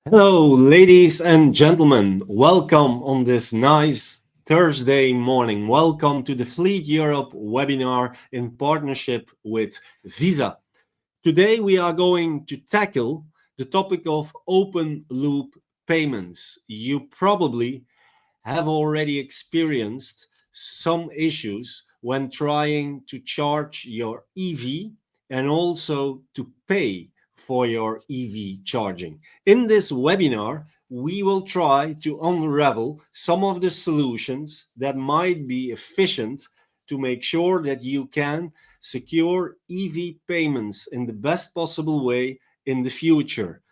Hello, ladies and gentlemen. Welcome on this nice Thursday morning. Welcome to the Fleet Europe webinar in partnership with Visa. Today we are going to tackle the topic of open loop payments. You probably have already experienced some issues when trying to charge your EV and also to pay for your EV charging. In this webinar, we will try to unravel some of the solutions that might be efficient to make sure that you can secure EV payments in the best possible way in the future.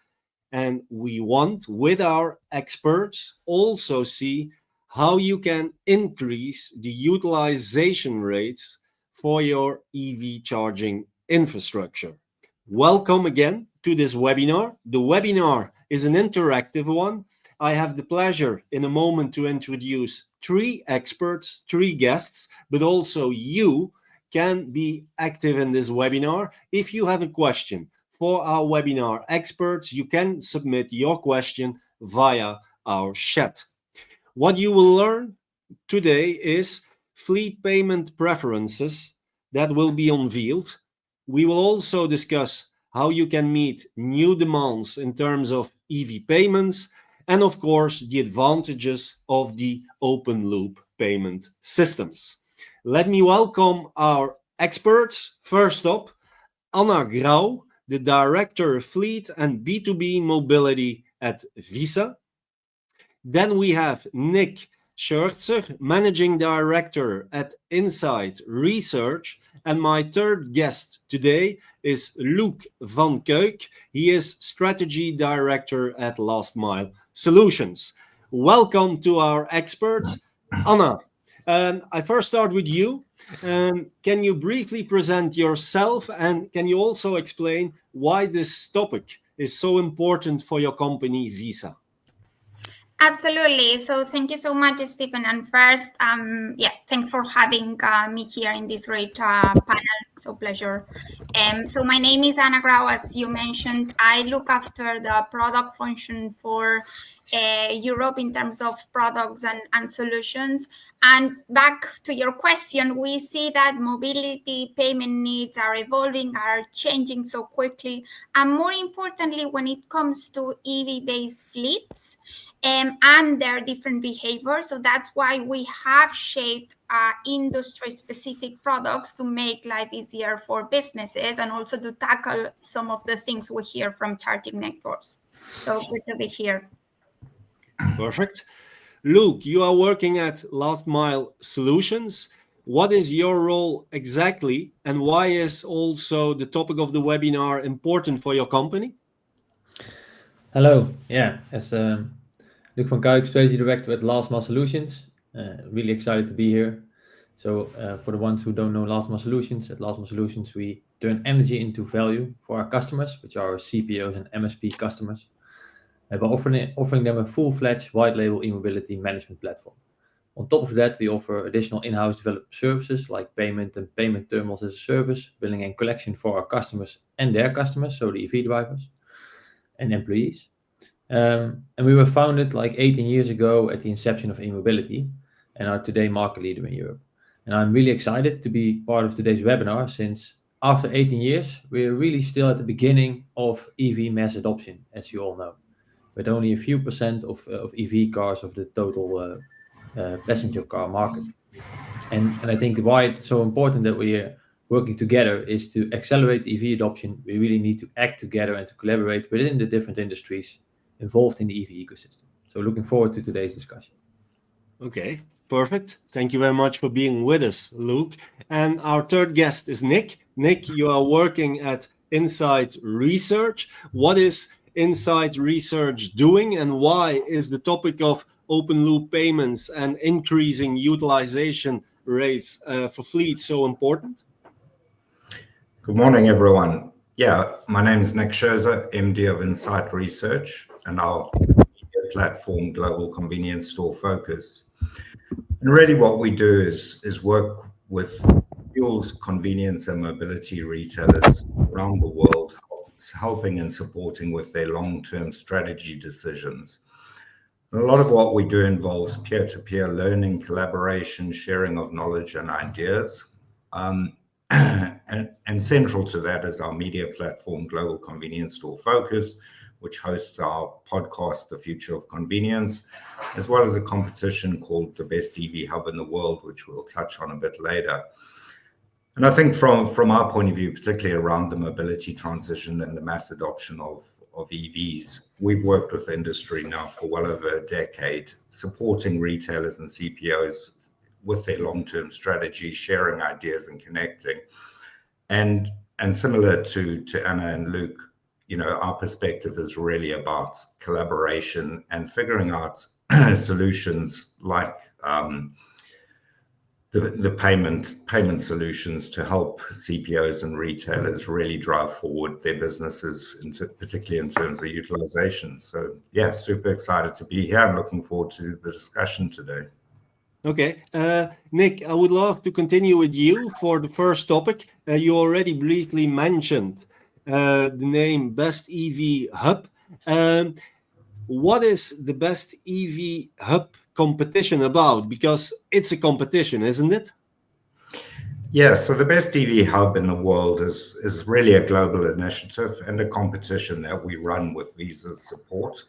And we want, with our experts, also see how you can increase the utilization rates for your EV charging infrastructure. Welcome again to this webinar. The webinar is an interactive one. I have the pleasure in a moment to introduce three experts, three guests, but also you can be active in this webinar. If you have a question for our webinar experts, you can submit your question via our chat. What you will learn today is fleet payment preferences that will be unveiled. We will also discuss how you can meet new demands in terms of EV payments, and of course, the advantages of the open loop payment systems. Let me welcome our experts. First up, Anna Grau, the Director of Fleet and B2B Mobility at Visa. Then we have Nick Scherzer, Managing Director at Insight Research. And my third guest today is Luc van Kuik. He is Strategy Director at Last Mile Solutions. Welcome to our experts. Anna, I first start with you. Can you briefly present yourself, and can you also explain why this topic is so important for your company, Visa? Absolutely. So thank you so much, Stephen. And first, thanks for having me here in this great panel. So pleasure. So my name is Anna Grau. As you mentioned, I look after the product function for Europe in terms of products and solutions. And back to your question, we see that mobility payment needs are evolving, are changing so quickly. And more importantly, when it comes to EV-based fleets, and their different behaviors. So that's why we have shaped industry-specific products to make life easier for businesses and also to tackle some of the things we hear from charging networks. So good to be here. Perfect. Luke, you are working at Last Mile Solutions. What is your role exactly, and why is also the topic of the webinar important for your company? Hello. As Luc van Kuik, Strategy Director at Last Mile Solutions. Really excited to be here. So for the ones who don't know Last Mile Solutions, at Last Mile Solutions, we turn energy into value for our customers, which are our CPOs and MSP customers, by offering them a full-fledged white label e-mobility management platform. On top of that, we offer additional in-house developed services like payment and payment terminals as a service, billing and collection for our customers and their customers, so the EV drivers and employees. And we were founded like 18 years ago at the inception of e-mobility and are today market leader in Europe. And I'm really excited to be part of today's webinar, since after 18 years, we're really still at the beginning of EV mass adoption, as you all know, with only a few percent of EV cars of the total passenger car market. And I think why it's so important that we're working together is to accelerate EV adoption. We really need to act together and to collaborate within the different industries involved in the EV ecosystem. So looking forward to today's discussion. Okay, perfect. Thank you very much for being with us, Luke. And our third guest is Nick. Nick, you are working at Insight Research. What is Insight Research doing, and why is the topic of open loop payments and increasing utilization rates for fleets so important? Good morning, everyone. My name is Nick Scherzer, MD of Insight Research, and our media platform Global Convenience Store Focus. And really what we do is work with fuels, convenience and mobility retailers around the world, helping and supporting with their long-term strategy decisions. And a lot of what we do involves peer-to-peer learning, collaboration, sharing of knowledge and ideas. And central to that is our media platform, Global Convenience Store Focus, which hosts our podcast, The Future of Convenience, as well as a competition called the Best EV Hub in the World, which we'll touch on a bit later. And I think from our point of view, particularly around the mobility transition and the mass adoption of EVs, we've worked with the industry now for well over a decade, supporting retailers and CPOs with their long-term strategy, sharing ideas and connecting. And similar to Anna and Luke, our perspective is really about collaboration and figuring out solutions like the payment solutions to help CPOs and retailers really drive forward their businesses, particularly in terms of utilization. So yeah, super excited to be here. I'm looking forward to the discussion today. Okay, Nick, I would love to continue with you for the first topic. You already briefly mentioned the name Best EV Hub. What is the Best EV Hub competition about? Because it's a competition, isn't it? Yeah, so the Best EV Hub in the world is really a global initiative and a competition that we run with Visa's support.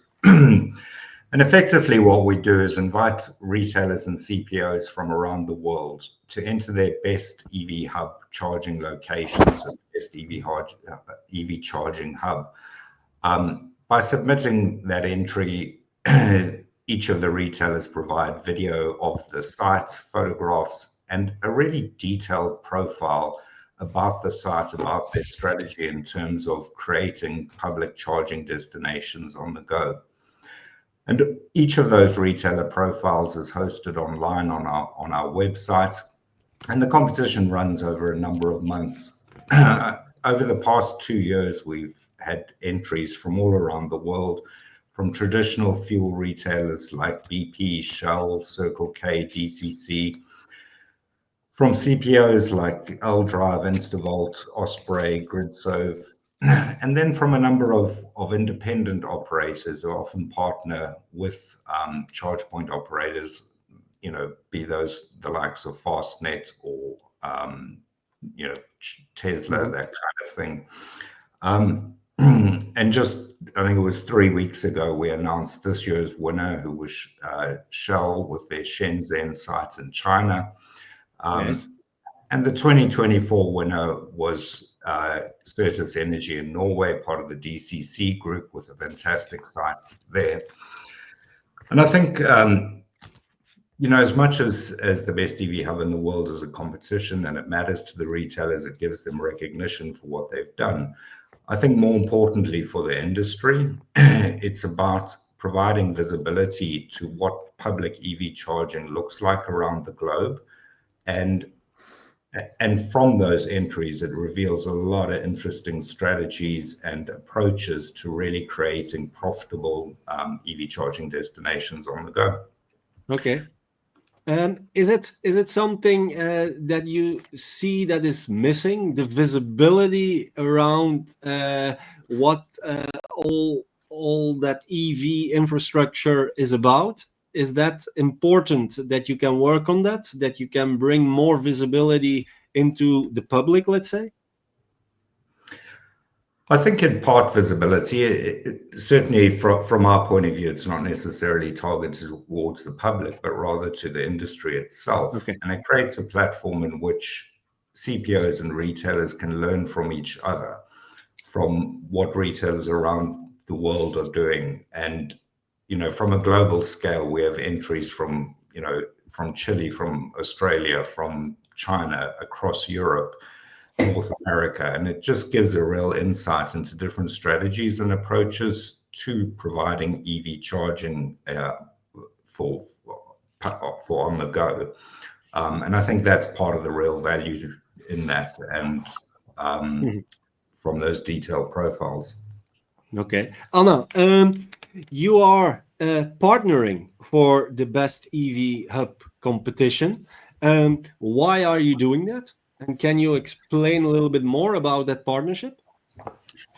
And effectively what we do is invite retailers and CPOs from around the world to enter their best EV hub charging locations, so best EV charging hub. By submitting that entry, each of the retailers provide video of the site, photographs, and a really detailed profile about the site, about their strategy in terms of creating public charging destinations on the go. And each of those retailer profiles is hosted online on our website, and the competition runs over a number of months. Over the past 2 years, we've had entries from all around the world, from traditional fuel retailers like BP, Shell, Circle K, DCC, from CPOs like L-Drive, Instavolt, Osprey, Gridsove, and then from a number of independent operators who often partner with charge point operators, be those the likes of Fastnet or Tesla, that kind of thing. And just, I think it was 3 weeks ago, we announced this year's winner, who was Shell with their Shenzhen site in China. Yes. And the 2024 winner was Certus Energy in Norway, part of the DCC group, with a fantastic site there. And I think, as much as the Best EV Hub in the world is a competition and it matters to the retailers, it gives them recognition for what they've done. I think more importantly for the industry, it's about providing visibility to what public EV charging looks like around the globe. And from those entries, it reveals a lot of interesting strategies and approaches to really creating profitable EV charging destinations on the go. Okay. Is it something that you see that is missing, the visibility around what all that EV infrastructure is about? Is that important that you can work on that you can bring more visibility into the public, let's say? I think in part visibility, certainly from our point of view, it's not necessarily targeted towards the public, but rather to the industry itself. Okay. And it creates a platform in which CPOs and retailers can learn from each other, from what retailers around the world are doing. And, from a global scale, we have entries from Chile, from Australia, from China, across Europe, North America, and it just gives a real insight into different strategies and approaches to providing EV charging for on the go. And I think that's part of the real value in that, and from those detailed profiles. Okay. Anna, you are partnering for the Best EV Hub competition. Why are you doing that? And can you explain a little bit more about that partnership?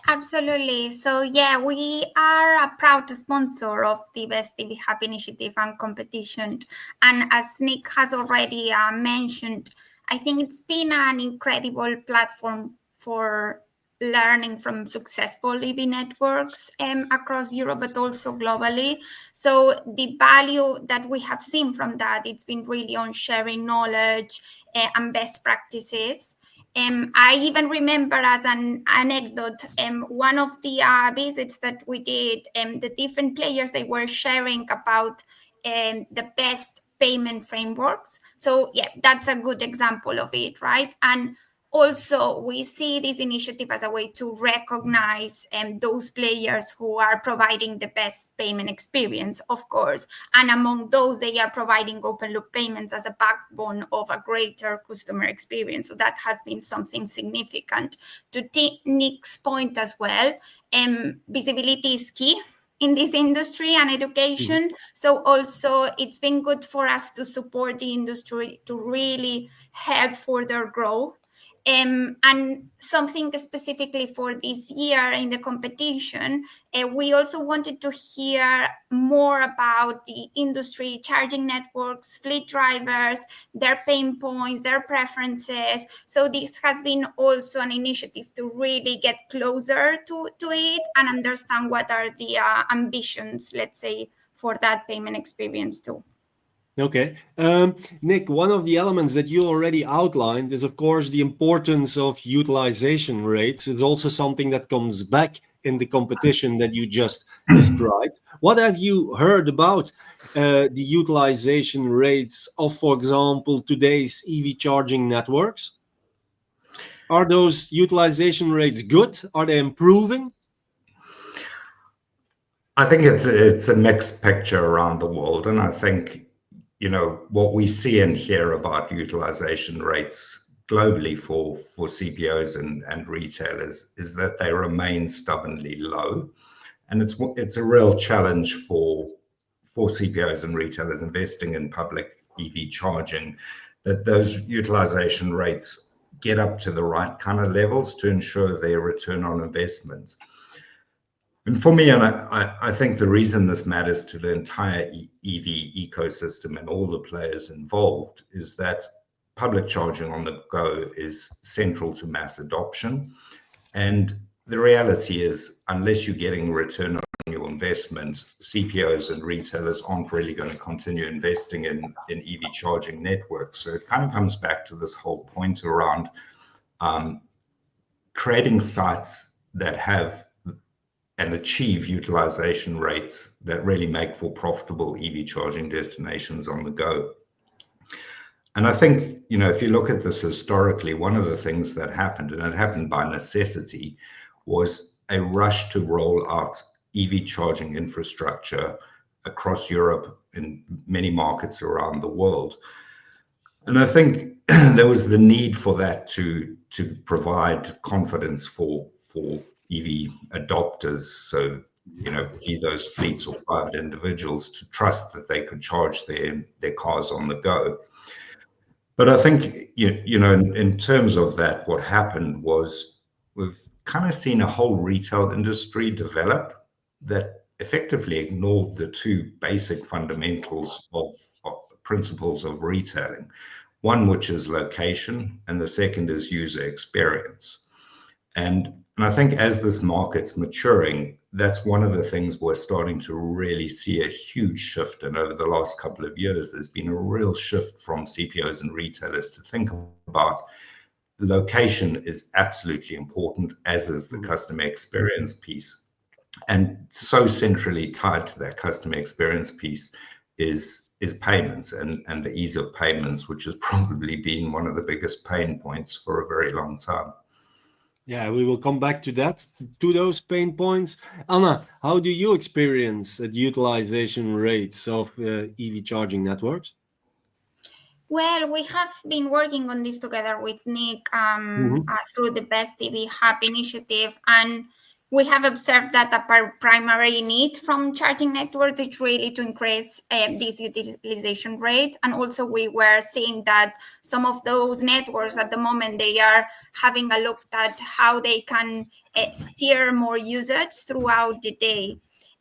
Absolutely. So yeah, we are a proud sponsor of the Best EV Hub initiative and competition. And as Nick has already mentioned, I think it's been an incredible platform for learning from successful EV networks across Europe, but also globally. So the value that we have seen from that, it's been really on sharing knowledge and best practices. I even remember as an anecdote, one of the visits that we did, the different players, they were sharing about the best payment frameworks. So yeah, that's a good example of it, right? And also we see this initiative as a way to recognize those players who are providing the best payment experience, of course, and among those they are providing open loop payments as a backbone of a greater customer experience. So that has been something significant. To Nick's point as well, visibility is key in this industry and education. So also it's been good for us to support the industry to really help further grow. And something specifically for this year in the competition, we also wanted to hear more about the industry charging networks, fleet drivers, their pain points, their preferences. So this has been also an initiative to really get closer to it and understand what are the ambitions, let's say, for that payment experience too. Okay. Nick, one of the elements that you already outlined is, of course, the importance of utilization rates. It's also something that comes back in the competition that you just described. What have you heard about the utilization rates of, for example, today's EV charging networks? Are those utilization rates good? Are they improving? I think it's a mixed picture around the world, and I think what we see and hear about utilization rates globally for CPOs and retailers is that they remain stubbornly low, and it's a real challenge for CPOs and retailers investing in public EV charging, that those utilization rates get up to the right kind of levels to ensure their return on investment. And for me, and I think the reason this matters to the entire EV ecosystem and all the players involved is that public charging on the go is central to mass adoption. And the reality is, unless you're getting return on your investment, CPOs and retailers aren't really going to continue investing in EV charging networks. So it kind of comes back to this whole point around creating sites that have and achieve utilization rates that really make for profitable EV charging destinations on the go. And I think, if you look at this historically, one of the things that happened, and it happened by necessity, was a rush to roll out EV charging infrastructure across Europe in many markets around the world. And I think there was the need for that to provide confidence for EV adopters, so be those fleets or private individuals, to trust that they could charge their cars on the go. But I think in terms of that, what happened was we've kind of seen a whole retail industry develop that effectively ignored the two basic fundamentals of principles of retailing. One, which is location, and the second is user experience. And I think as this market's maturing, that's one of the things we're starting to really see a huge shift. And over the last couple of years, there's been a real shift from CPOs and retailers to think about location is absolutely important, as is the customer experience piece. And so centrally tied to that customer experience piece is payments and the ease of payments, which has probably been one of the biggest pain points for a very long time. Yeah, we will come back to that, to those pain points. Anna, how do you experience the utilization rates of EV charging networks? Well, we have been working on this together with Nick through the Best EV Hub initiative. And we have observed that the primary need from charging networks is really to increase these utilization rates. And also we were seeing that some of those networks at the moment, they are having a look at how they can steer more usage throughout the day.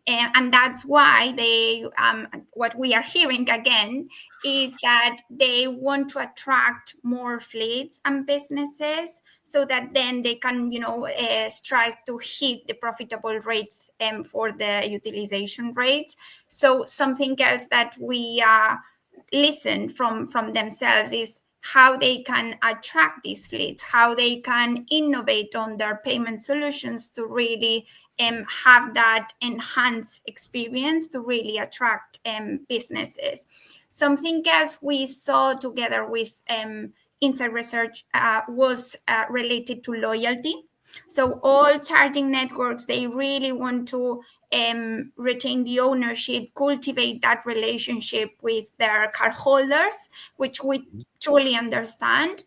And that's why they, what we are hearing again, is that they want to attract more fleets and businesses so that then they can, strive to hit the profitable rates for the utilization rates. So something else that we listen from themselves is how they can attract these fleets, how they can innovate on their payment solutions to really have that enhanced experience to really attract businesses. Something else we saw together with Insight Research was related to loyalty. So all charging networks, they really want to retain the ownership, cultivate that relationship with their cardholders, which we truly understand.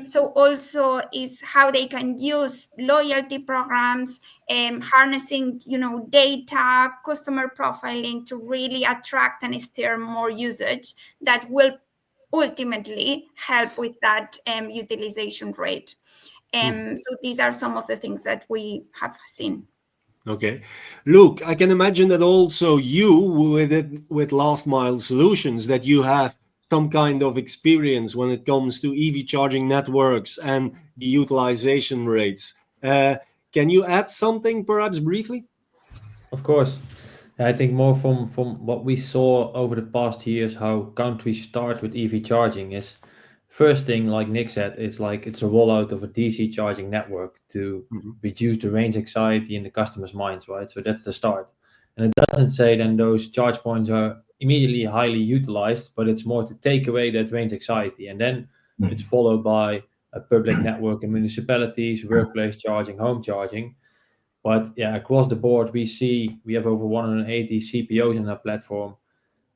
So also is how they can use loyalty programs, harnessing, data, customer profiling to really attract and steer more usage that will ultimately help with that utilization rate. So these are some of the things that we have seen. Okay. Look, I can imagine that also you with last mile solutions, that you have some kind of experience when it comes to EV charging networks and the utilization rates. Can you add something perhaps briefly? Of course. I think more from what we saw over the past years, how countries start with EV charging is, first thing, like Nick said, it's a rollout of a DC charging network to reduce the range anxiety in the customer's minds, right? So that's the start. And it doesn't say then those charge points are immediately highly utilized, but it's more to take away that range anxiety. And then it's followed by a public network in municipalities, workplace charging, home charging. But yeah, across the board, we have over 180 CPOs in our platform,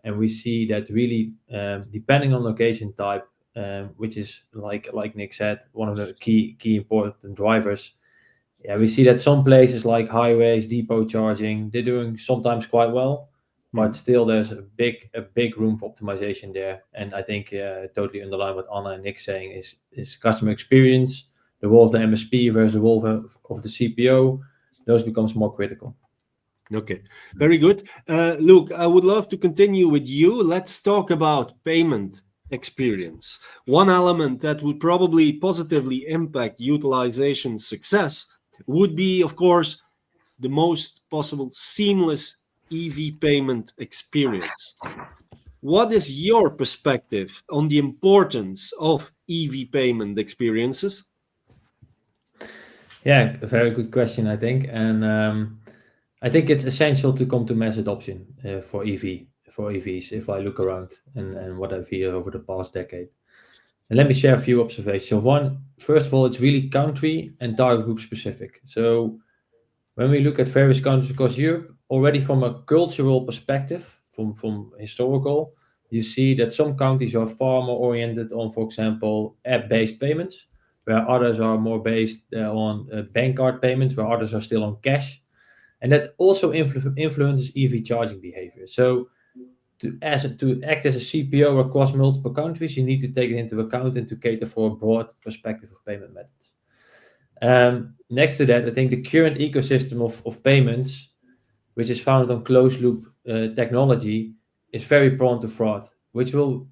and we see that really, depending on location type, which is like Nick said, one of the key important drivers. Yeah, we see that some places like highways, depot charging, they're doing sometimes quite well, but still there's a big room for optimization there. And I think totally underline what Anna and Nick saying is customer experience, the role of the MSP versus the role of the CPO. Those becomes more critical. Okay, very good. Luke, I would love to continue with you. Let's talk about payment experience. One element that would probably positively impact utilization success would be, of course, the most possible seamless EV payment experience. What is your perspective on the importance of EV payment experiences? Yeah, a very good question, I think. And I think it's essential to come to mass adoption for EVs, if I look around and what I've heard over the past decade. And let me share a few observations. So first of all, it's really country and target group specific. So when we look at various countries across Europe, already from a cultural perspective, from historical, you see that some countries are far more oriented on, for example, app-based payments, where others are more based on bank card payments, where others are still on cash. And that also influences EV charging behavior. So to act as a CPO across multiple countries, you need to take it into account and to cater for a broad perspective of payment methods. Next to that, I think the current ecosystem of payments, which is founded on closed loop technology, is very prone to fraud, which will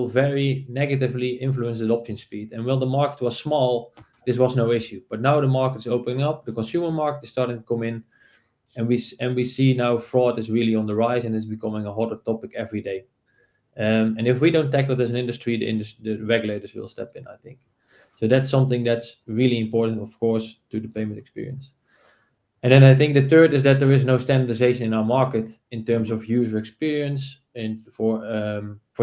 very negatively influence adoption speed. And while the market was small, this was no issue. But now the market is opening up, the consumer market is starting to come in, and we see now fraud is really on the rise and is becoming a hotter topic every day. And if we don't tackle it as an industry, the regulators will step in, I think. So that's something that's really important, of course, to the payment experience. And then I think the third is that there is no standardization in our market in terms of user experience and for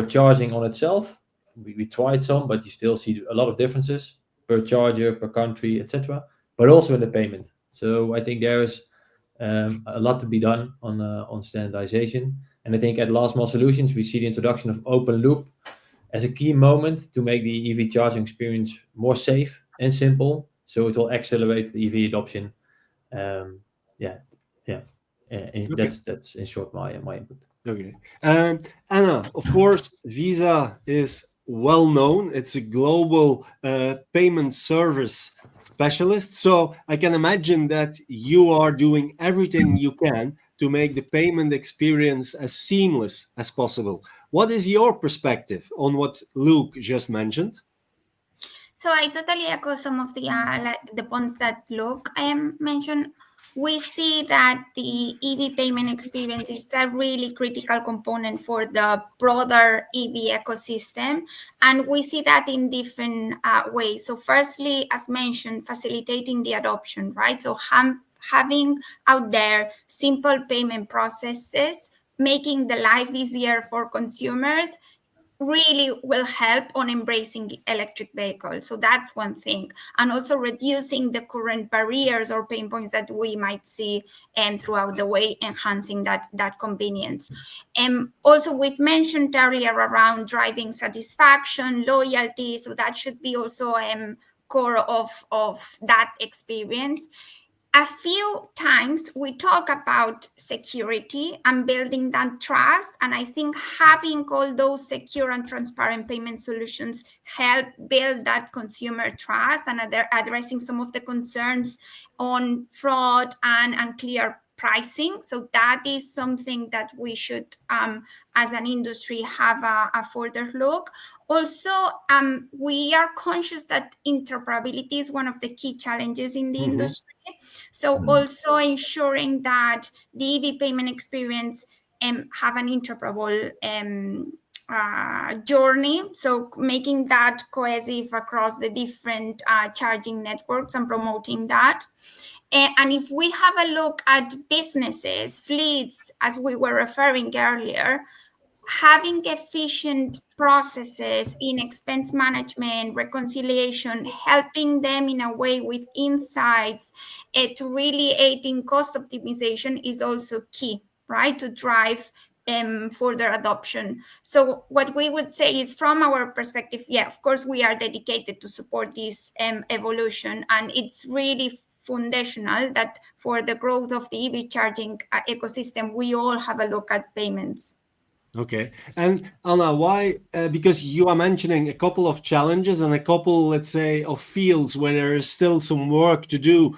charging on itself. We tried some, but you still see a lot of differences per charger, per country, etc. But also in the payment. So I think there is a lot to be done on standardization. And I think at Last Mile Solutions, we see the introduction of open loop as a key moment to make the EV charging experience more safe and simple. So it will accelerate the EV adoption. That's in short my input. Okay. Anna, of course, Visa is well known. It's a global payment service specialist. So I can imagine that you are doing everything you can to make the payment experience as seamless as possible. What is your perspective on what Luke just mentioned? So I totally echo some of the points that Luke mentioned. We see that the EV payment experience is a really critical component for the broader EV ecosystem, and we see that in different ways. So firstly, as mentioned, facilitating the adoption, right? So having out there simple payment processes, making the life easier for consumers, really will help on embracing electric vehicles. So that's one thing. And also reducing the current barriers or pain points that we might see throughout the way, enhancing that convenience. Also, we've mentioned earlier around driving satisfaction, loyalty. So that should be also core of that experience. A few times we talk about security and building that trust, and I think having all those secure and transparent payment solutions help build that consumer trust, and they're addressing some of the concerns on fraud and unclear pricing. So that is something that we should, as an industry, have a further look. Also, we are conscious that interoperability is one of the key challenges in the industry. So also ensuring that the EV payment experience have an interoperable journey. So making that cohesive across the different charging networks and promoting that. And if we have a look at businesses, fleets, as we were referring earlier, having efficient processes in expense management, reconciliation, helping them in a way with insights to really aid in cost optimization is also key, right, to drive further adoption. So what we would say is, from our perspective, of course, we are dedicated to support this evolution, and it's really foundational that for the growth of the EV charging ecosystem, we all have a look at payments. Okay. And Anna, why? Because you are mentioning a couple of challenges and a couple, let's say, of fields where there is still some work to do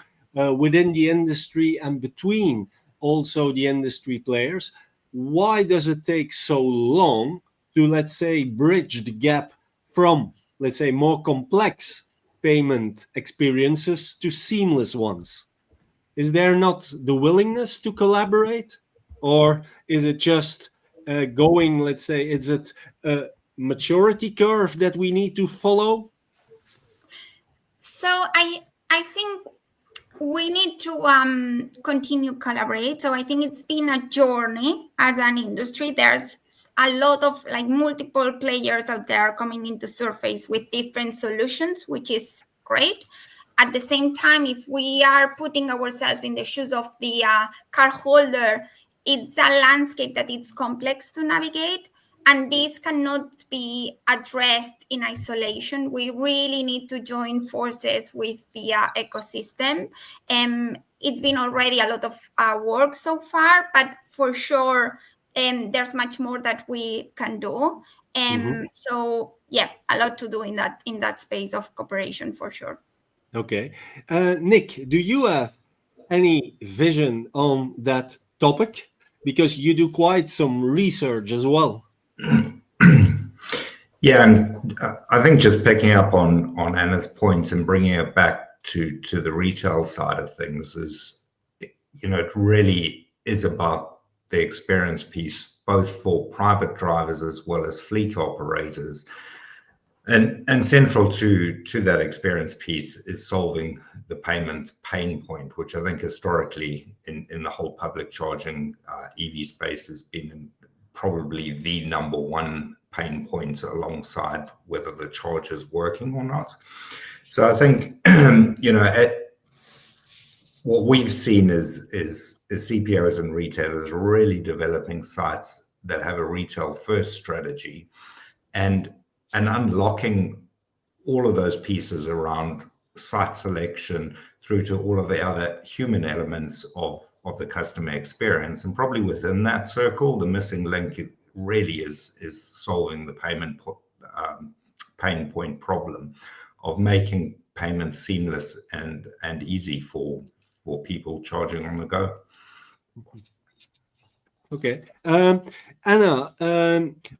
within the industry and between also the industry players. Why does it take so long to, let's say, bridge the gap from, let's say, more complex payment experiences to seamless ones? Is there not the willingness to collaborate, or is it just going, let's say, is it a maturity curve that we need to follow? So I think we need to continue collaborate. So I think it's been a journey as an industry. There's a lot of multiple players out there coming into surface with different solutions, which is great. At the same time, if we are putting ourselves in the shoes of the cardholder, it's a landscape that it's complex to navigate. And this cannot be addressed in isolation. We really need to join forces with the ecosystem. It's been already a lot of work so far, but for sure, there's much more that we can do. So a lot to do in that space of cooperation for sure. Okay. Nick, do you have any vision on that topic? Because you do quite some research as well. Yeah, and I think just picking up on Anna's points and bringing it back to the retail side of things is, it really is about the experience piece, both for private drivers as well as fleet operators. And central to that experience piece is solving the payment pain point, which I think historically in the whole public charging EV space has been probably the number one pain point, alongside whether the charge is working or not. So I think what we've seen is CPOs and retailers really developing sites that have a retail first strategy and unlocking all of those pieces around site selection through to all of the other human elements of the customer experience. And probably within that circle, the missing link really is solving the pain point problem of making payments seamless and easy for people charging on the go. Okay. Anna,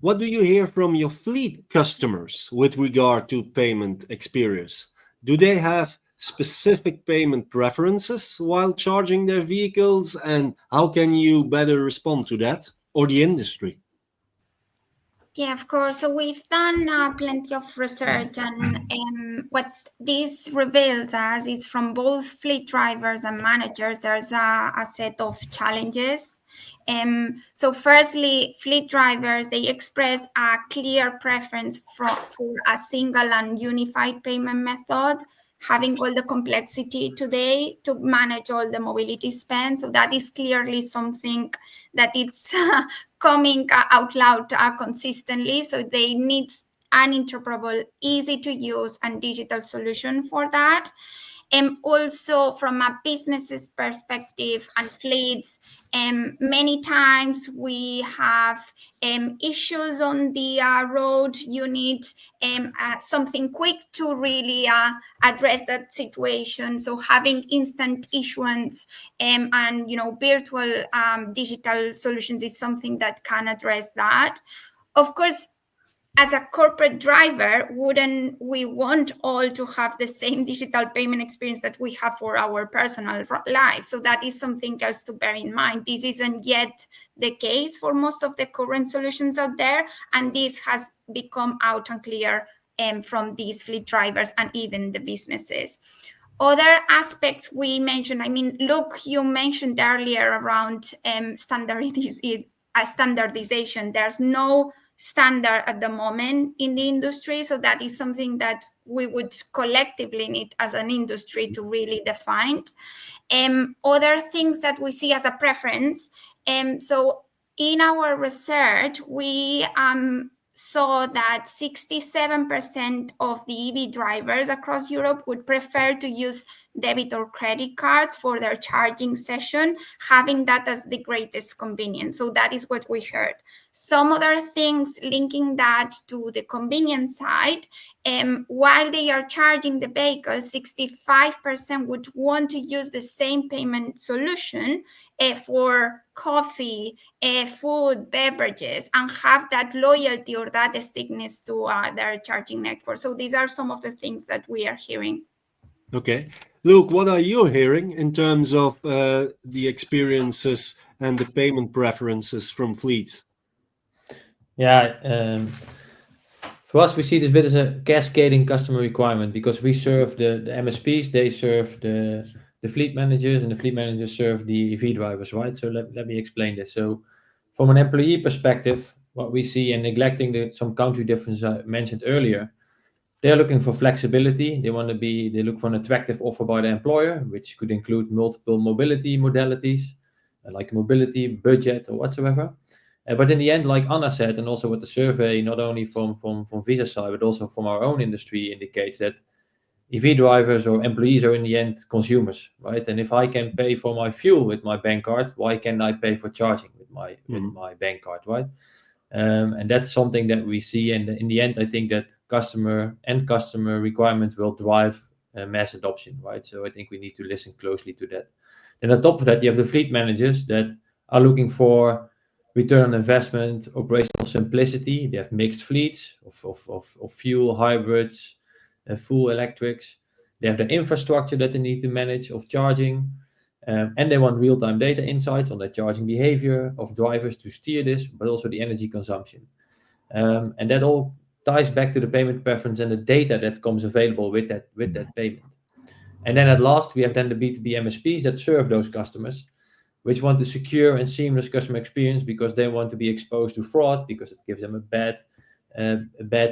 what do you hear from your fleet customers with regard to payment experience? Do they have specific payment preferences while charging their vehicles, and how can you better respond to that, or the industry? Yeah, of course. So we've done plenty of research, and what this reveals us is from both fleet drivers and managers, there's a set of challenges. So firstly, fleet drivers, they express a clear preference for a single and unified payment method, having all the complexity today to manage all the mobility spend. So that is clearly something that it's coming out loud consistently. So they need an interoperable, easy to use and digital solution for that. And also from a business's perspective and fleets, many times we have issues on the road. You need something quick to really address that situation. So having instant issuance and virtual digital solutions is something that can address that. Of course, as a corporate driver, wouldn't we want all to have the same digital payment experience that we have for our personal life? So that is something else to bear in mind. This isn't yet the case for most of the current solutions out there, and this has become out and clear from these fleet drivers and even the businesses. Other aspects we mentioned, Luke, you mentioned earlier around standardization. There's no standard at the moment in the industry, so that is something that we would collectively need as an industry to really define. Other things that we see as a preference, so in our research we saw that 67% of the EV drivers across Europe would prefer to use debit or credit cards for their charging session, having that as the greatest convenience. So that is what we heard. Some other things linking that to the convenience side, while they are charging the vehicle, 65% would want to use the same payment solution for coffee, food, beverages, and have that loyalty or that stickiness to their charging network. So these are some of the things that we are hearing. Okay. Luke, what are you hearing in terms of the experiences and the payment preferences from fleets? Yeah, for us, we see this bit as a cascading customer requirement, because we serve the MSPs, they serve the fleet managers, and the fleet managers serve the EV drivers, right? So let me explain this. So from an employee perspective, what we see, and neglecting some country differences I mentioned earlier, they're looking for flexibility. They look for an attractive offer by the employer, which could include multiple mobility modalities, like mobility, budget, or whatsoever. But in the end, like Anna said, and also what the survey, not only from Visa side, but also from our own industry, indicates that EV drivers or employees are in the end consumers, right? And if I can pay for my fuel with my bank card, why can't I pay for charging with my bank card, right? And that's something that we see, and in the end, I think that customer requirements will drive mass adoption, right? So I think we need to listen closely to that. And on top of that, you have the fleet managers that are looking for return on investment, operational simplicity. They have mixed fleets of fuel, hybrids, full electrics. They have the infrastructure that they need to manage of charging. And they want real-time data insights on their charging behavior of drivers to steer this, but also the energy consumption. And that all ties back to the payment preference and the data that comes available with that payment. And then at last, we have then the B2B MSPs that serve those customers, which want a secure and seamless customer experience because they want to be exposed to fraud, because it gives them a bad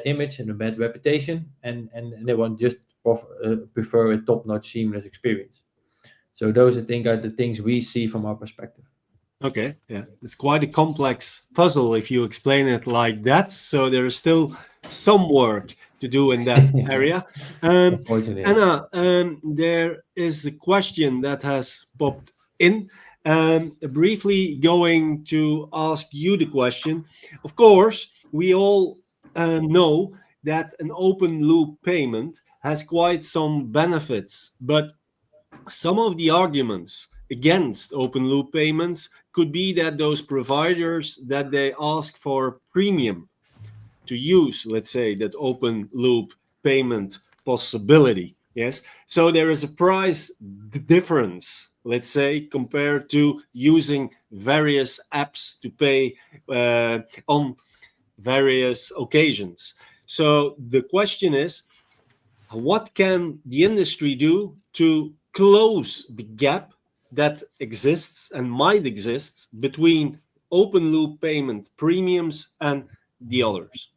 image and a bad reputation, and they want just prefer a top-notch seamless experience. So those, I think, are the things we see from our perspective. Okay, yeah, it's quite a complex puzzle if you explain it like that. So there is still some work to do in that area. Unfortunately. Anna, there is a question that has popped in. briefly going to ask you the question. Of course, we all know that an open loop payment has quite some benefits, but some of the arguments against open loop payments could be that those providers that they ask for premium to use, let's say, that open loop payment possibility. Yes, so there is a price difference, let's say, compared to using various apps to pay on various occasions. So the question is, what can the industry do to close the gap that exists and might exist between open loop payment premiums and the others?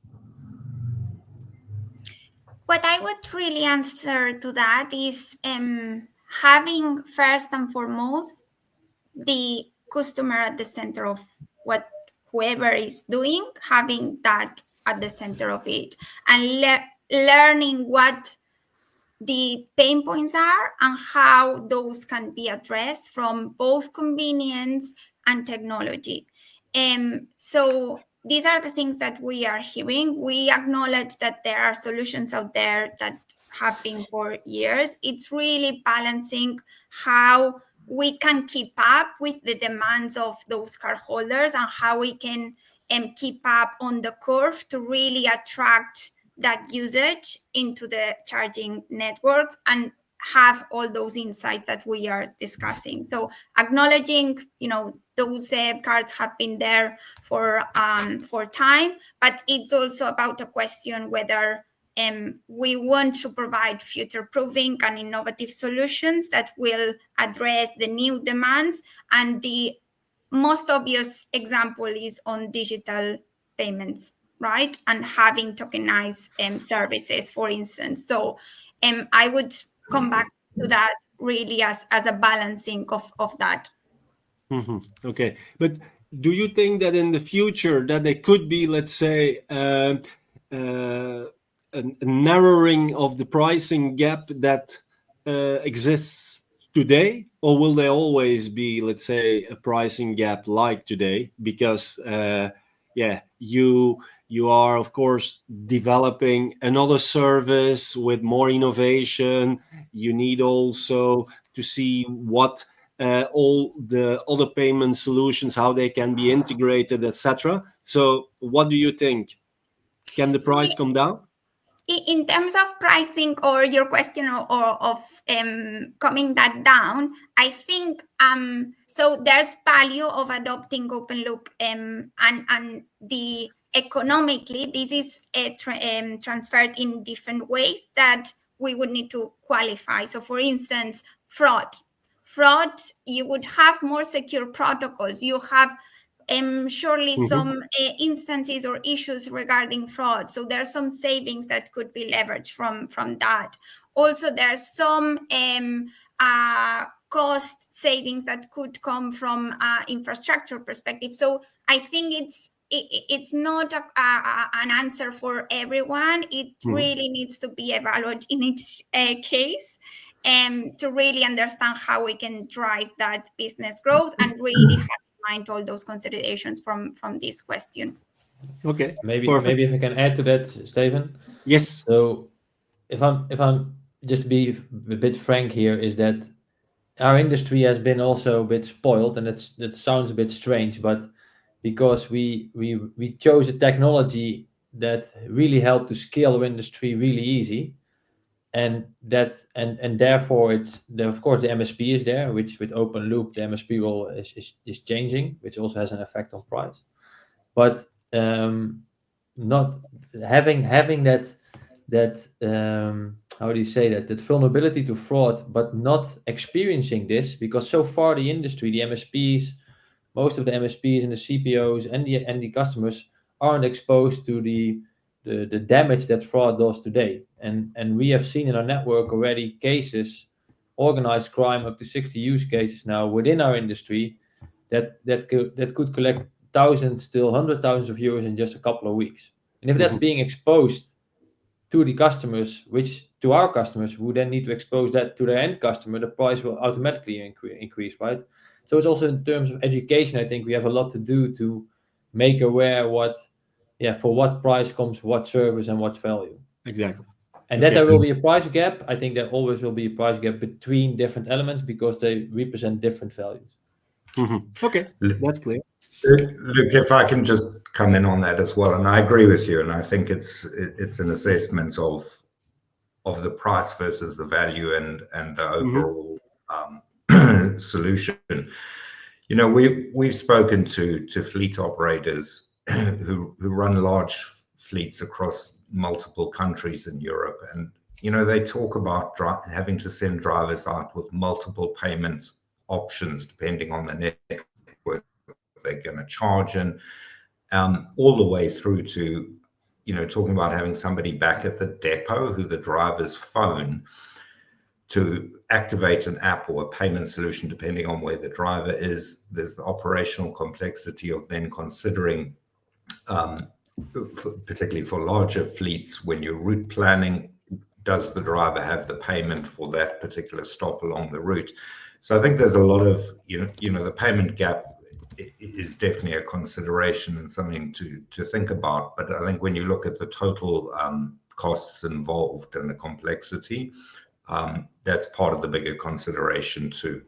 What I would really answer to that is having first and foremost the customer at the center of what whoever is doing, having that at the center of it, and learning what the pain points are and how those can be addressed from both convenience and technology. So these are the things that we are hearing. We acknowledge that there are solutions out there that have been for years. It's really balancing how we can keep up with the demands of those cardholders and how we can keep up on the curve to really attract that usage into the charging networks and have all those insights that we are discussing. So acknowledging, those cards have been there for time, but it's also about a question whether we want to provide future-proofing and innovative solutions that will address the new demands. And the most obvious example is on digital payments, right? And having tokenized services, for instance. So I would come back to that really as a balancing of that. Okay, but do you think that in the future that there could be, let's say, a narrowing of the pricing gap that exists today, or will there always be, let's say, a pricing gap like today? Because you are, of course, developing another service with more innovation. You need also to see what all the other payment solutions, how they can be integrated, etc. So what do you think? Can the price come down? In terms of pricing, or your question of coming that down, I think so there's value of adopting open loop and the economically this is transferred in different ways that we would need to qualify. So for instance, fraud, you would have more secure protocols. You have surely some instances or issues regarding fraud. So there are some savings that could be leveraged from that. Also, there are some cost savings that could come from infrastructure perspective. So I think it's not an answer for everyone. It really needs to be evaluated in each case to really understand how we can drive that business growth and really have mind all those considerations from this question. Okay, maybe perfect. if I can add to that, Steven. Yes. So if I'm just to be a bit frank here, is that our industry has been also a bit spoiled, and that sounds a bit strange, but because we chose a technology that really helped to scale our industry really easy, and therefore of course the MSP is there, which with open loop the MSP role is changing, which also has an effect on price. But not having that how do you say that vulnerability to fraud, but not experiencing this, because so far the industry, the MSPs, most of the MSPs and the CPOs and the customers aren't exposed to the damage that fraud does today. And we have seen in our network already cases, organized crime, up to 60 use cases now within our industry that could collect thousands till hundred thousands of euros in just a couple of weeks. And if that's being exposed to the customers, which to our customers who then need to expose that to their end customer, the price will automatically increase, right? So it's also in terms of education, I think we have a lot to do to make aware for what price comes what service and what value. Exactly. And that there will be a price gap. I think there always will be a price gap between different elements because they represent different values. Okay, that's clear. Look, if I can just come in on that as well, and I agree with you, and I think it's an assessment of the price versus the value and the overall solution. You know, we've spoken to fleet operators who run large fleets across multiple countries in Europe, and you know, they talk about having to send drivers out with multiple payment options depending on the network they're going to charge in, all the way through to, you know, talking about having somebody back at the depot who the drivers phone to activate an app or a payment solution, depending on where the driver is. There's the operational complexity of then considering, particularly for larger fleets, when you're route planning, does the driver have the payment for that particular stop along the route? So I think there's a lot of, you know, the payment gap is definitely a consideration and something to think about. But I think when you look at the total costs involved and the complexity, that's part of the bigger consideration too.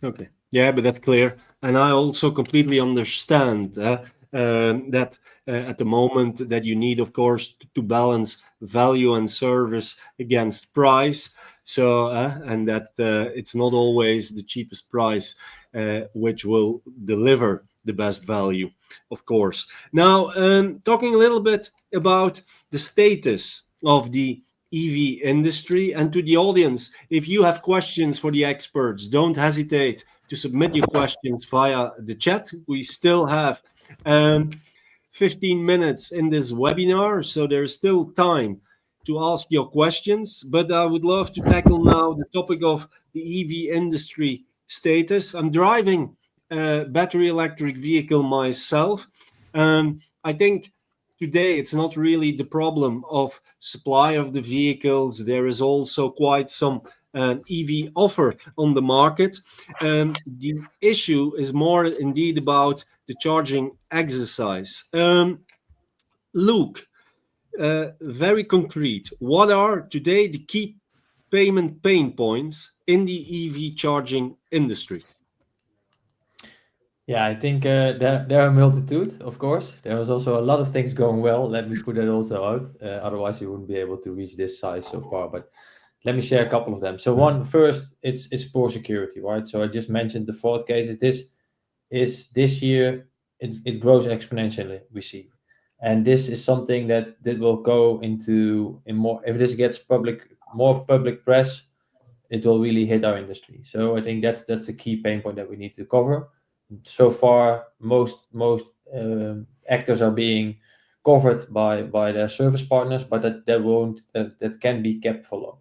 Okay, yeah, but that's clear. And I also completely understand that at the moment that you need, of course, to balance value and service against price. So, and that it's not always the cheapest price which will deliver the best value, of course. Now, talking a little bit about the status of the EV industry, and to the audience, if you have questions for the experts, don't hesitate to submit your questions via the chat. We still have 15 minutes in this webinar, so there's still time to ask your questions, but I would love to tackle now the topic of the EV industry status. I'm driving a battery electric vehicle myself. I think today it's not really the problem of supply of the vehicles. There is also quite some EV offer on the market. The issue is more indeed about the charging exercise. Luke, very concrete, what are today the key payment pain points in the EV charging industry? Yeah, I think there are a multitude, of course. There was also a lot of things going well. Let me put that also out. Otherwise, you wouldn't be able to reach this size so far. But let me share a couple of them. So one, first, it's poor security, right? So I just mentioned the fraud cases. This year, it grows exponentially, we see. And this is something that will go into more, if this gets more public press, it will really hit our industry. So I think that's the key pain point that we need to cover. So far, most actors are being covered by their service partners, but that can be kept for long.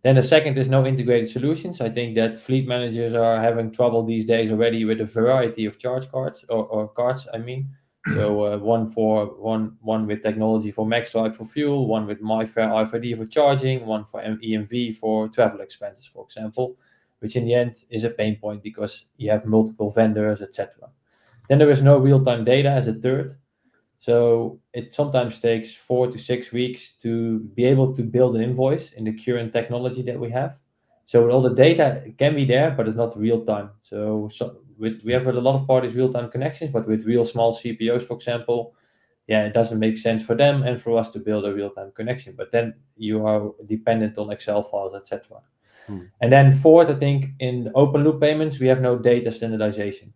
Then the second is no integrated solutions. I think that fleet managers are having trouble these days already with a variety of charge cards or cards. I mean, so one with technology for MaxDrive for fuel, one with MyFair RFID for charging, one for EMV for travel expenses, for example, which in the end is a pain point because you have multiple vendors, etc. Then there is no real-time data as a third. So it sometimes takes 4 to 6 weeks to be able to build an invoice in the current technology that we have. So all the data can be there, but it's not real time. So we have a lot of parties real-time connections, but with real small CPOs, for example, yeah, it doesn't make sense for them and for us to build a real-time connection. But then you are dependent on Excel files, etc. And then fourth, I think in open loop payments, we have no data standardization.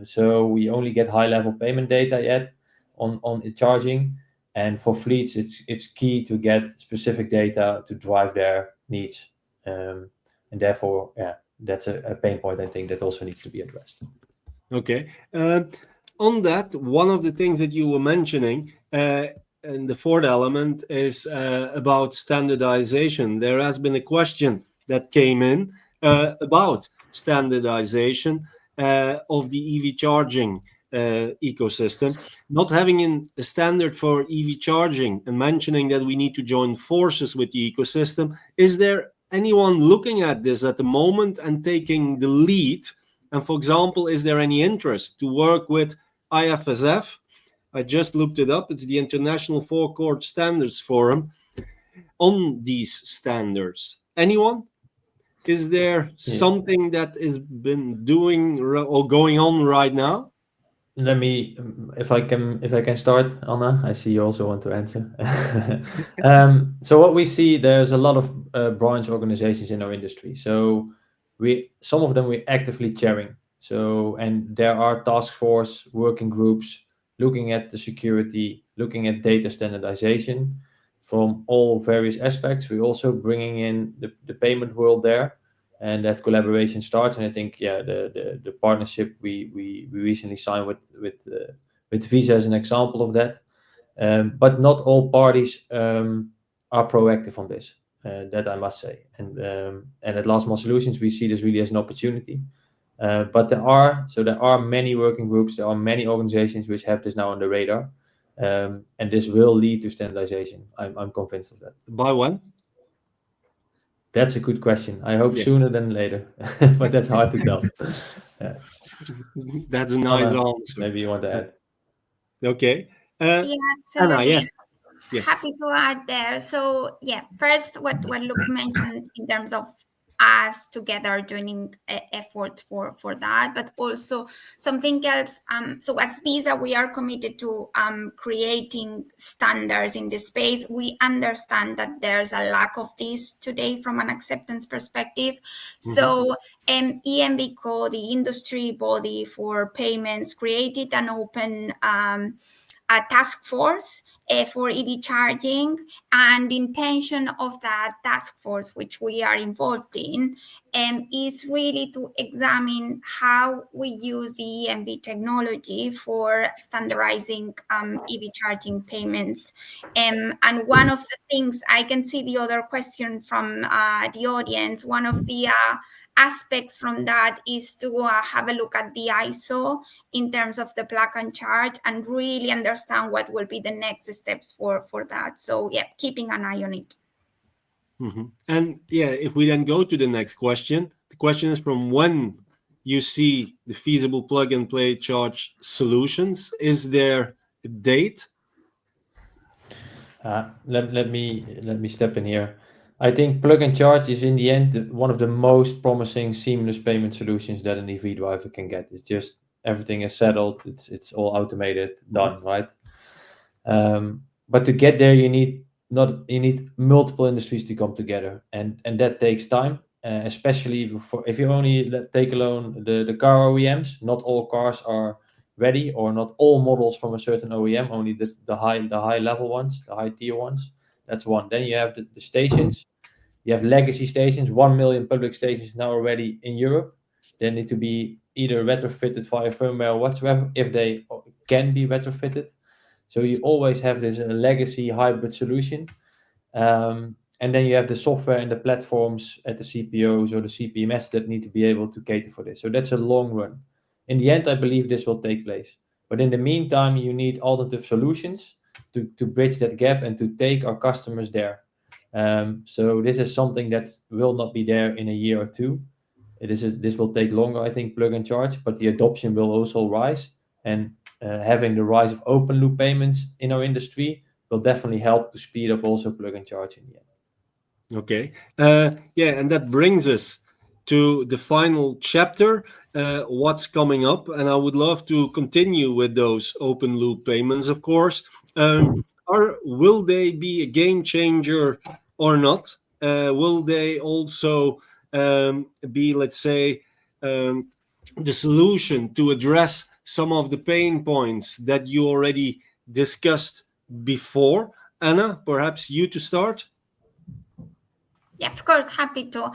So we only get high-level payment data yet on charging. And for fleets, it's key to get specific data to drive their needs. And therefore, yeah, that's a pain point, I think, that also needs to be addressed. Okay. On that, one of the things that you were mentioning, and the fourth element is about standardization. There has been a question that came in about standardization of the EV charging ecosystem, not having a standard for EV charging and mentioning that we need to join forces with the ecosystem. Is there anyone looking at this at the moment and taking the lead? And for example, is there any interest to work with IFSF? I just looked it up. It's the International Forecourt Standards Forum on these standards. Anyone? Is there something that has been doing or going on right now? Let me, if I can start, Anna. I see you also want to answer. So what we see, there's a lot of branch organizations in our industry. So some of them we're actively chairing. So, and there are task force working groups looking at the security, looking at data standardization from all various aspects. We're also bringing in the payment world there, and that collaboration starts. And I think, yeah, the partnership we recently signed with Visa is an example of that. But not all parties are proactive on this. That I must say. And at Last Mile Solutions, we see this really as an opportunity. But there are many working groups, there are many organizations which have this now on the radar, and this will lead to standardization. I'm convinced of that. By when? That's a good question. I hope sooner than later, but that's hard to tell. Yeah. That's a nice answer. Maybe you want to add. Okay. Yeah, absolutely. Anna, yes. Happy to add there. So yeah, first what Luke mentioned in terms of us together joining effort for that, but also something else. So as Visa, we are committed to creating standards in this space. We understand that there's a lack of this today from an acceptance perspective. So EMBCO, the industry body for payments, created an open a task force for EV charging, and the intention of that task force, which we are involved in, is really to examine how we use the EMB technology for standardizing EV charging payments. And one of the things, I can see the other question from the audience, one of the aspects from that is to have a look at the ISO in terms of the plug and charge and really understand what will be the next steps for that. So yeah, keeping an eye on it. And yeah, if we then go to the next question, the question is from when you see the feasible plug and play charge solutions. Is there a date? Let me step in here. I think plug and charge is in the end one of the most promising seamless payment solutions that an EV driver can get. It's just everything is settled. It's all automated, done, right? But to get there, you need multiple industries to come together, and that takes time. Especially if you only take alone the car OEMs, not all cars are ready, or not all models from a certain OEM, only the high level ones, the high tier ones. That's one. Then you have the stations. You have legacy stations, 1 million public stations now already in Europe. They need to be either retrofitted via firmware or whatsoever, if they can be retrofitted. So you always have this legacy hybrid solution. And then you have the software and the platforms at the CPOs or the CPMS that need to be able to cater for this. So that's a long run. In the end, I believe this will take place. But in the meantime, you need alternative solutions to bridge that gap and to take our customers there. So this is something that will not be there in a year or two. This will take longer, I think, plug and charge, but the adoption will also rise. And having the rise of open loop payments in our industry will definitely help to speed up also plug and charge in the end. Okay. Yeah, and that brings us to the final chapter, what's coming up. And I would love to continue with those open loop payments, of course. Will they be a game changer or not? Will they also be, let's say, the solution to address some of the pain points that you already discussed before? Anna, perhaps you to start? Yeah, of course, happy to.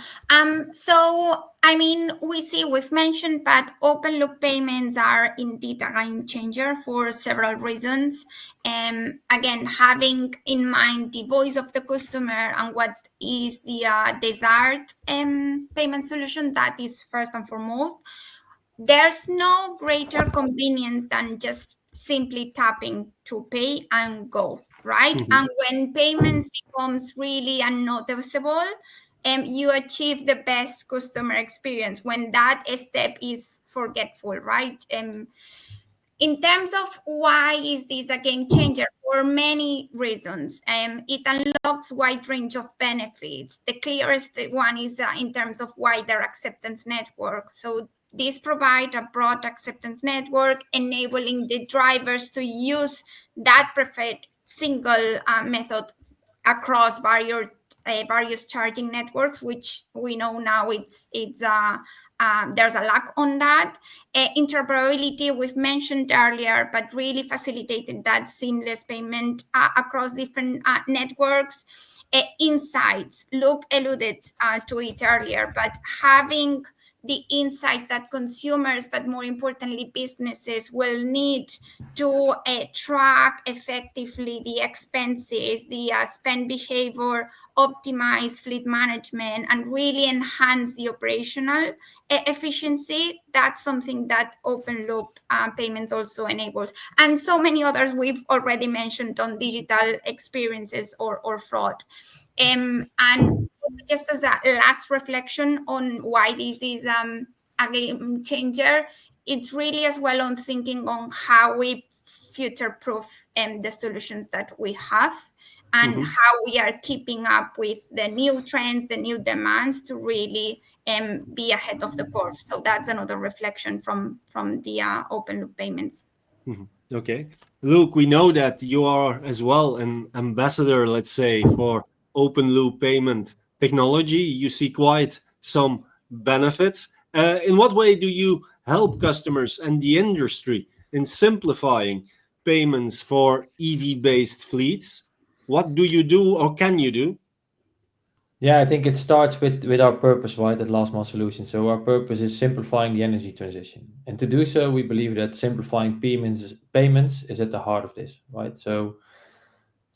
So, I mean, we've mentioned that open loop payments are indeed a game changer for several reasons. Again, having in mind the voice of the customer and what is the desired payment solution, that is first and foremost. There's no greater convenience than just simply tapping to pay and go, right? And when payments becomes really unnoticeable, you achieve the best customer experience when that step is forgetful, right? In terms of why is this a game changer, for many reasons. It unlocks wide range of benefits. The clearest one is in terms of wider acceptance network. So this provides a broad acceptance network, enabling the drivers to use that preferred single method across various charging networks, which we know now there's a lack on that. Interoperability we've mentioned earlier, but really facilitating that seamless payment across different networks. Insights, Luke alluded to it earlier, but having the insights that consumers, but more importantly businesses, will need to track effectively the expenses, the spend behavior, optimize fleet management, and really enhance the operational efficiency. That's something that open loop payments also enables, and so many others we've already mentioned on digital experiences or fraud. And just as a last reflection on why this is a game changer, it's really as well on thinking on how we future-proof the solutions that we have, and how we are keeping up with the new trends, the new demands, to really be ahead of the curve. So that's another reflection from the open loop payments. Okay. Luke, we know that you are as well an ambassador, let's say, for open loop payment technology. You see quite some benefits. In what way do you help customers and the industry in simplifying payments for EV-based fleets? What do you do or can you do? Yeah, I think it starts with our purpose, right, at Last Mile Solutions. So our purpose is simplifying the energy transition. And to do so, we believe that simplifying payments is at the heart of this, right? So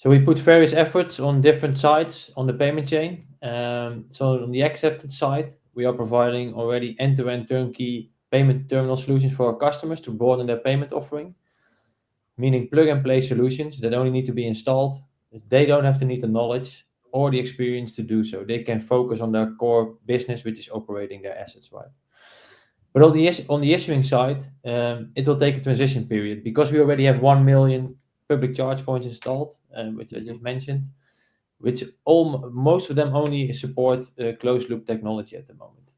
we put various efforts on different sides on the payment chain. So on the accepted side, we are providing already end-to-end turnkey payment terminal solutions for our customers to broaden their payment offering, meaning plug-and-play solutions that only need to be installed. They don't have to need the knowledge or the experience to do so. They can focus on their core business, which is operating their assets, right? But on the issuing side, it will take a transition period, because we already have 1 million public charge points installed, which I just mentioned, which most of them only support closed loop technology at the moment.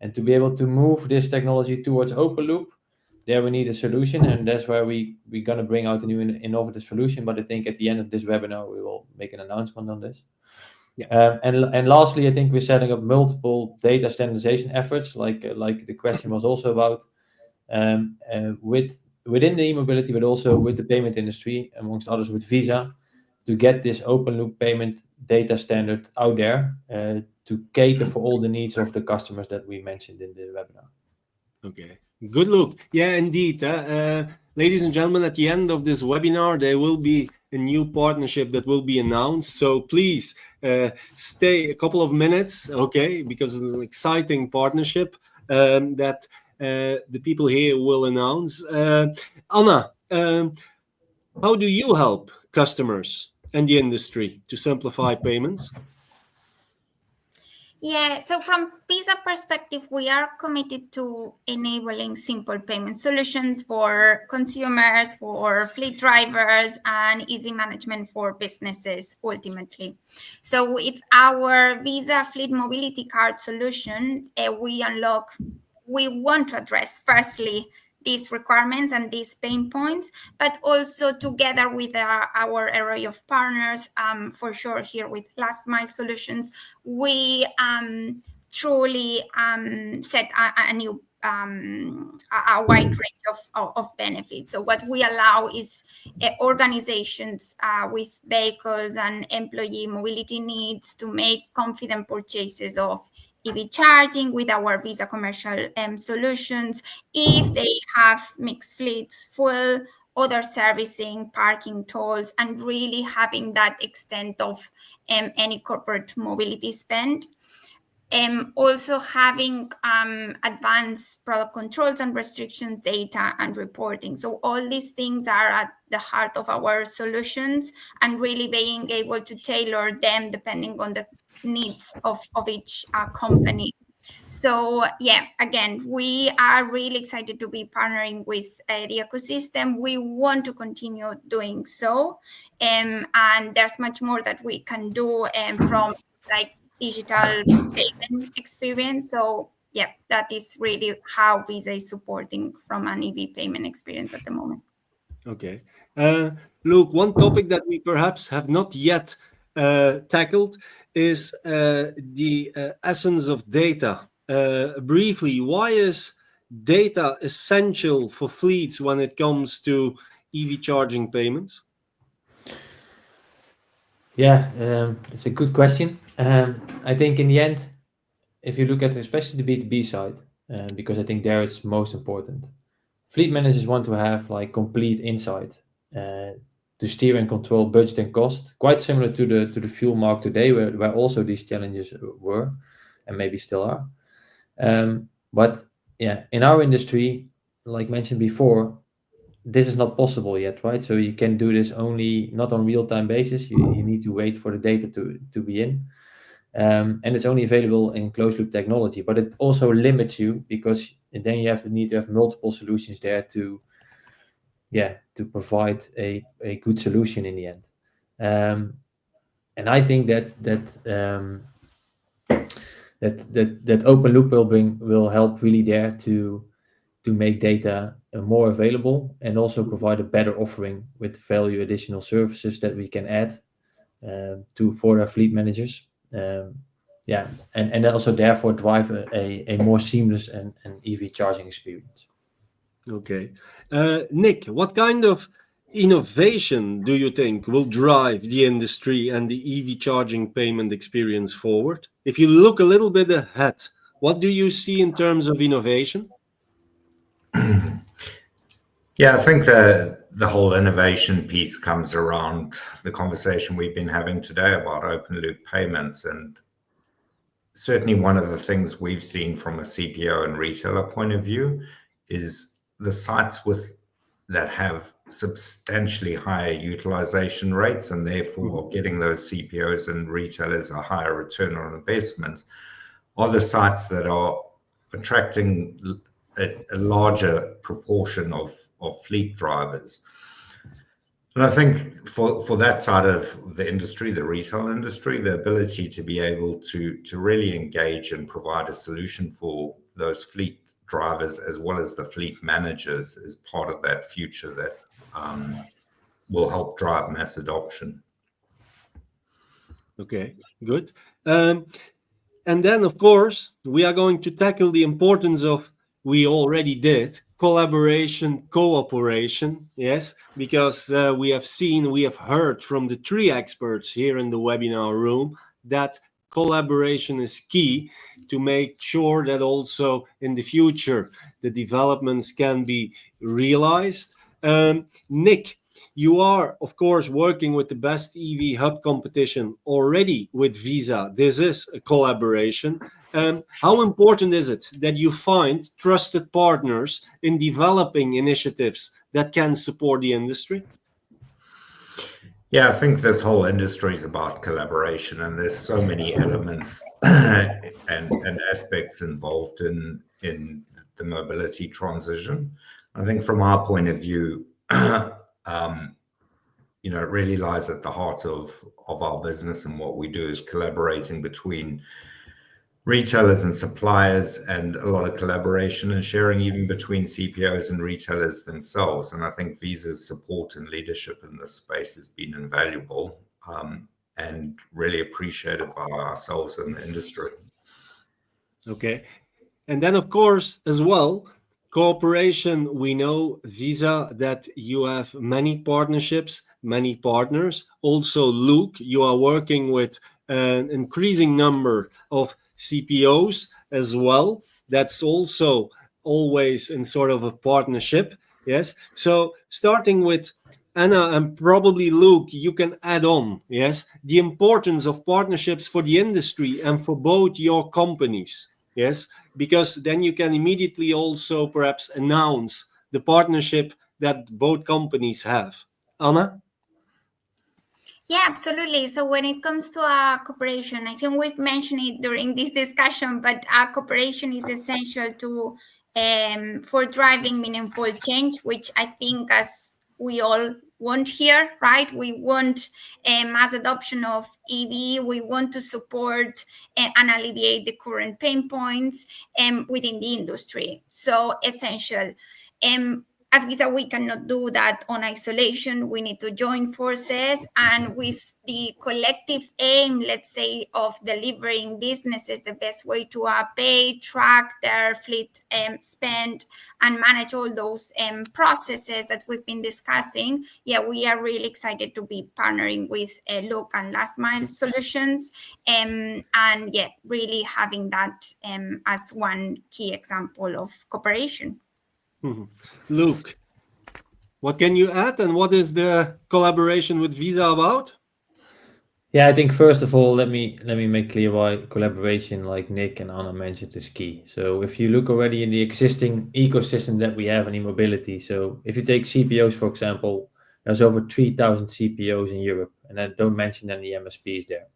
And to be able to move this technology towards open loop, there we need a solution, and that's where we're going to bring out a new innovative solution. But I think at the end of this webinar, we will make an announcement on this. Yeah. And lastly, I think we're setting up multiple data standardization efforts, like the question was also about, within the e-mobility, but also with the payment industry, amongst others with Visa, to get this open loop payment data standard out there to cater for all the needs of the customers that we mentioned in the webinar. Okay, good look. Yeah, indeed. Ladies and gentlemen, at the end of this webinar, there will be a new partnership that will be announced. So please stay a couple of minutes, okay, because it's an exciting partnership that the people here will announce. Anna, how do you help customers and the industry to simplify payments? Yeah, so from Visa perspective, we are committed to enabling simple payment solutions for consumers, for fleet drivers, and easy management for businesses ultimately. So with our Visa Fleet Mobility Card solution, we want to address firstly these requirements and these pain points, but also together with our array of partners, for sure here with Last Mile Solutions, we truly set a new a wide range of benefits. So what we allow is organizations with vehicles and employee mobility needs to make confident purchases of EV charging with our Visa commercial solutions, if they have mixed fleets, full, other servicing, parking, tolls, and really having that extent of any corporate mobility spend. Also having advanced product controls and restrictions data and reporting. So all these things are at the heart of our solutions, and really being able to tailor them depending on the needs of each company. So yeah, again, we are really excited to be partnering with the ecosystem. We want to continue doing so, and there's much more that we can do from like digital payment experience. So yeah, that is really how Visa is supporting from an EV payment experience at the moment. Okay. Luke, one topic that we perhaps have not yet tackled is the essence of data. Briefly, why is data essential for fleets when it comes to EV charging payments? Yeah, it's a good question. I think in the end, if you look at especially the B2B side, because I think there it's most important, fleet managers want to have like complete insight to steer and control budget and cost, quite similar to the fuel market today, where also these challenges were and maybe still are. But yeah, in our industry, like mentioned before, this is not possible yet, right? So you can do this only not on real-time basis. You need to wait for the data to be in. And it's only available in closed loop technology, but it also limits you because then you need to have multiple solutions there to provide a good solution in the end. And I think that open loop will help really there to make data more available and also provide a better offering with value additional services that we can add for our fleet managers. And also therefore drive a more seamless and EV charging experience. Okay. Nick, what kind of innovation do you think will drive the industry and the EV charging payment experience forward? If you look a little bit ahead, what do you see in terms of innovation? Yeah, I think the whole innovation piece comes around the conversation we've been having today about open loop payments. And certainly one of the things we've seen from a CPO and retailer point of view is the sites that have substantially higher utilization rates and therefore getting those CPOs and retailers a higher return on investment are the sites that are attracting a larger proportion of fleet drivers. And I think for that side of the industry, the retail industry, the ability to be able to really engage and provide a solution for those fleet drivers as well as the fleet managers is part of that future that will help drive mass adoption. Okay, good. And then, of course, we are going to tackle the importance of, we already did, collaboration, cooperation, yes, because we have heard from the three experts here in the webinar room that collaboration is key to make sure that also in the future the developments can be realized. Nick, you are, of course, working with the best EV hub competition already with Visa. This is a collaboration. How important is it that you find trusted partners in developing initiatives that can support the industry? Yeah, I think this whole industry is about collaboration, and there's so many elements and aspects involved in the mobility transition. I think from our point of view, it really lies at the heart of our business, and what we do is collaborating between retailers and suppliers, and a lot of collaboration and sharing even between CPOs and retailers themselves. And I think Visa's support and leadership in this space has been invaluable and really appreciated by ourselves in the industry. Okay. And then, of course, as well, cooperation. We know, Visa, that you have many partnerships, many partners. Also, Luke, you are working with an increasing number of CPOs as well. That's also always in sort of a partnership. Yes. So starting with Anna and probably Luke, you can add on, yes, the importance of partnerships for the industry and for both your companies. Yes, because then you can immediately also perhaps announce the partnership that both companies have. Anna? Yeah, absolutely. So when it comes to cooperation, I think we've mentioned it during this discussion, but cooperation is essential to for driving meaningful change, which I think as we all want here, right? We want mass adoption of EV. We want to support and alleviate the current pain points within the industry. So essential. As Visa, we cannot do that on isolation. We need to join forces, and with the collective aim, let's say, of delivering businesses the best way to pay, track their fleet spend, and manage all those processes that we've been discussing. Yeah, we are really excited to be partnering with Look and Last Mile Solutions, and yeah, really having that as one key example of cooperation. Luke, what can you add, and what is the collaboration with Visa about? Yeah, I think first of all, let me make clear why collaboration, like Nick and Anna mentioned, is key. So if you look already in the existing ecosystem that we have in e-mobility, so if you take CPOs, for example, there's over 3,000 CPOs in Europe, and I don't mention any MSPs there.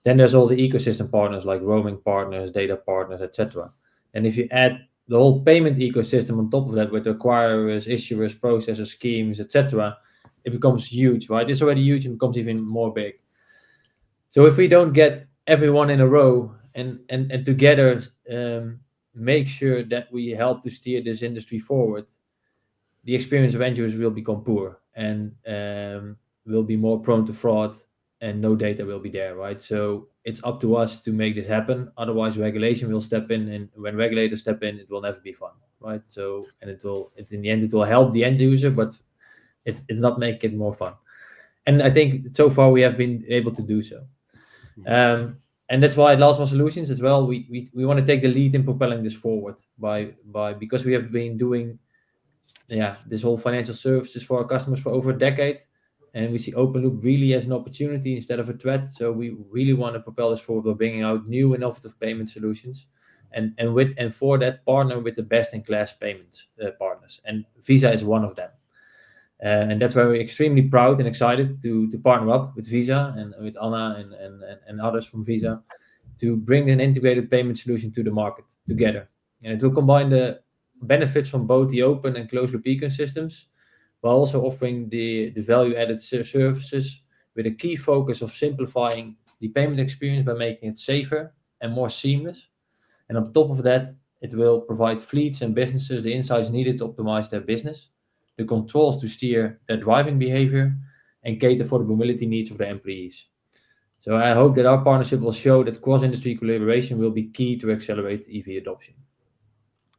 Then there's all the ecosystem partners like roaming partners, data partners, etc. And if you add the whole payment ecosystem on top of that with acquirers, issuers, processors, schemes, etc., it becomes huge, right? It's already huge and becomes even more big. So if we don't get everyone in a row and together make sure that we help to steer this industry forward, the experience of end users will become poor and will be more prone to fraud, and no data will be there, right? So it's up to us to make this happen. Otherwise, regulation will step in, and when regulators step in, it will never be fun, right? So, and in the end, it will help the end user, but it's not make it more fun. And I think so far we have been able to do so. And that's why at Last Mile Solutions as well, we want to take the lead in propelling this forward by because we have been doing this whole financial services for our customers for over a decade, and we see open loop really as an opportunity instead of a threat. So we really want to propel this forward by bringing out new innovative payment solutions, and for that partner with the best in class payments partners, and Visa is one of them. And that's why we're extremely proud and excited to partner up with Visa and with Anna and others from Visa to bring an integrated payment solution to the market together. And it will combine the benefits from both the open and closed loop ecosystems, while also offering the value-added services with a key focus of simplifying the payment experience by making it safer and more seamless. And on top of that, it will provide fleets and businesses the insights needed to optimize their business, the controls to steer their driving behavior, and cater for the mobility needs of their employees. So I hope that our partnership will show that cross-industry collaboration will be key to accelerate EV adoption.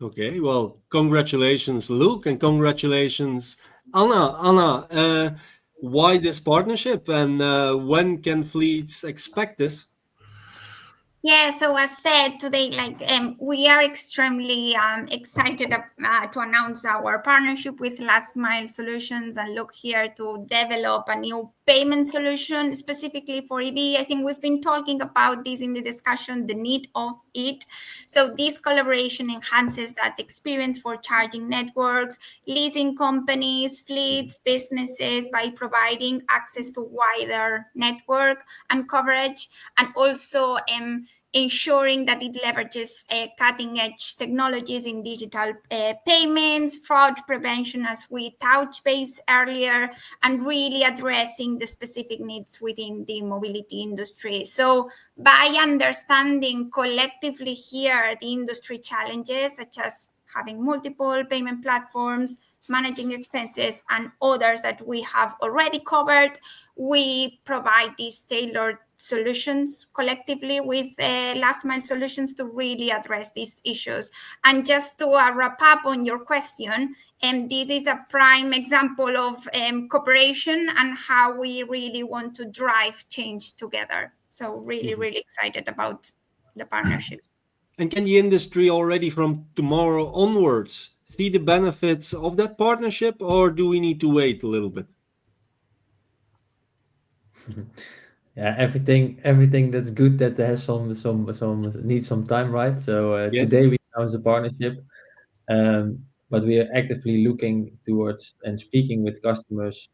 Okay, well, congratulations, Luke, and congratulations, Anna. Anna, why this partnership, and when can fleets expect this? Yeah, so as said today, we are extremely excited to announce our partnership with Last Mile Solutions and Look here to develop a new payment solution specifically for EV. I think we've been talking about this in the discussion, the need of it. So this collaboration enhances that experience for charging networks, leasing companies, fleets, businesses by providing access to wider network and coverage, and also ensuring that it leverages cutting-edge technologies in digital payments, fraud prevention, as we touched base earlier, and really addressing the specific needs within the mobility industry. So by understanding collectively here the industry challenges, such as having multiple payment platforms, managing expenses, and others that we have already covered, we provide these tailored solutions collectively with Last Mile Solutions to really address these issues. And just to wrap up on your question, this is a prime example of cooperation and how we really want to drive change together. So really, really excited about the partnership. And can the industry already from tomorrow onwards see the benefits of that partnership, or do we need to wait a little bit? Yeah, everything that's good that has some needs some time, right? So Yes. today we announced a partnership, but we are actively looking towards and speaking with customers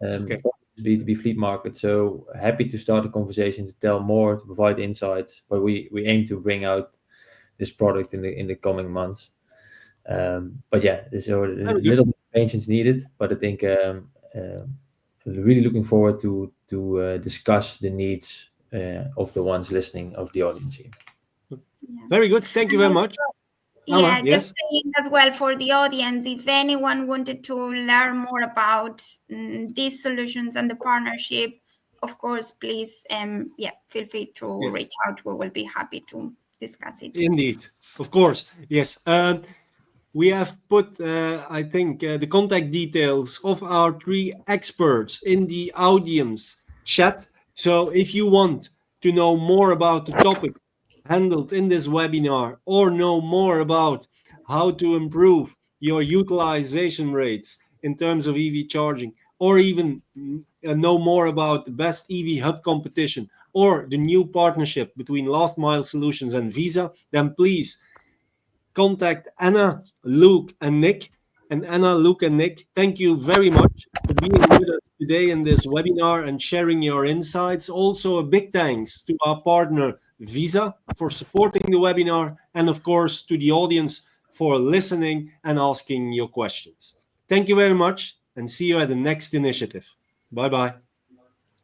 Okay. for B2B fleet market. So happy to start a conversation to tell more, to provide insights. But we aim to bring out this product in the coming months. But yeah, there's a little bit of patience needed. But I think really looking forward to discuss the needs of the ones listening, of the audience here. Yeah. Very good. Thank you very much. Yeah, Yes. just saying as well for the audience, if anyone wanted to learn more about these solutions and the partnership, of course, please, feel free to reach out. We will be happy to discuss it. Indeed, of course, yes. We have put, I think, the contact details of our 3 experts in the audience chat. So if you want to know more about the topic handled in this webinar, or know more about how to improve your utilization rates in terms of EV charging, or even know more about the best EV hub competition, or the new partnership between Last Mile Solutions and Visa, then please contact Anna, Luke, and Nick. And Anna, Luke, and Nick, thank you very much for being with us today in this webinar and sharing your insights. Also, a big thanks to our partner, Visa, for supporting the webinar, and of course, to the audience for listening and asking your questions. Thank you very much, and see you at the next initiative. Bye-bye.